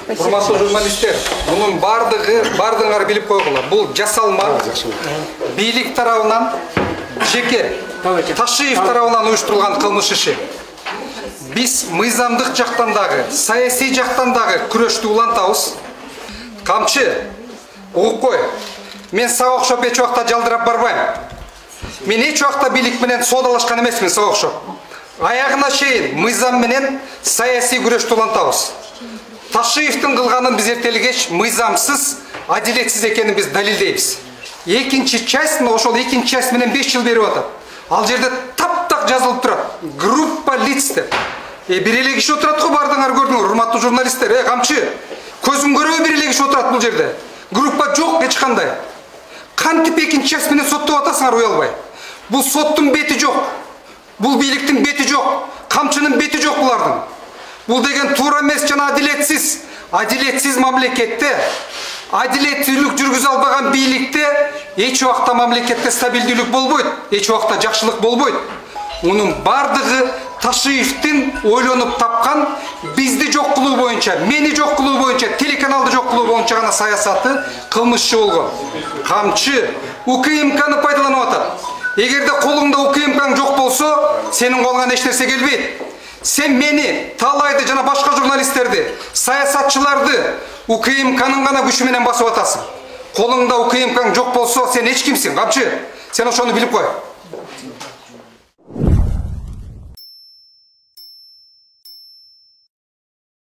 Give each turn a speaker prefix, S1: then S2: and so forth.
S1: Урматтуу журналисттер, мунун бардыгыңар билип койгула. Бул жасалма бийлик тарабынан жеке Ташиев тарабынан уюштурулган кылмыш иши. Биз мыйзамдык жактан дагы, саясий жактан дагы күрөштү улантабыз. Камчы, угуп кой. Мен сага окшоп эч убакта жалдырап барбайм. Мен эч убакта бийлик менен соодалашкан эмесмин сага окшоп. Аягына чейин мыйзам менен саясий күрөштү улантабыз. Ташиевдин кылганын биз эртелигеч мыйзамсыз, адилетсиз экенин биз далилдейбиз. Экинчи часть, ошол экинчи часть менен 5 жыл берип атат. Ал жерде таптак жазылып турат. Группа лиц деп. Бир эле киши отурат го, бардыңар көрдүңөр, урматтуу журналисттер. Камчы, көзүм көрөбү бир эле киши отурат бул жерде. Группа жок эч кандай. Кантип экинчи часть менен соттоп атасыңар уялбай? Бул соттун бети жок. Бул бийликтин бети жок. Камчынын бети жок булардын. Бул деген туура эмес жана адилетсиз. Адилетсиз мамлекетте, адилеттүүлүк жүргүзө албаган бийликте эч убакта мамлекетте стабилдүүлүк болбойт, эч убакта жакшылык болбойт. Мунун бардыгы Ташиевдин ойлонуп тапкан, бизди жок кылуу боюнча, мени жок кылуу боюнча, телеканалды жок кылуу боюнча гана саясаты кылмышчы болгон. Камчы УКМКны пайдаланып атат. Эгерде колуңда УКМКң жок болсо, сенин колуңан эч нерсе келбейт. Сен мени, Талайды жана башка журналисттерди, саясатчыларды УКМКнын гана күчү менен басып атасың. Колуңда УКМКң жок болсо, сен эч кимсиң, Камчы? Сен ошону билип кой.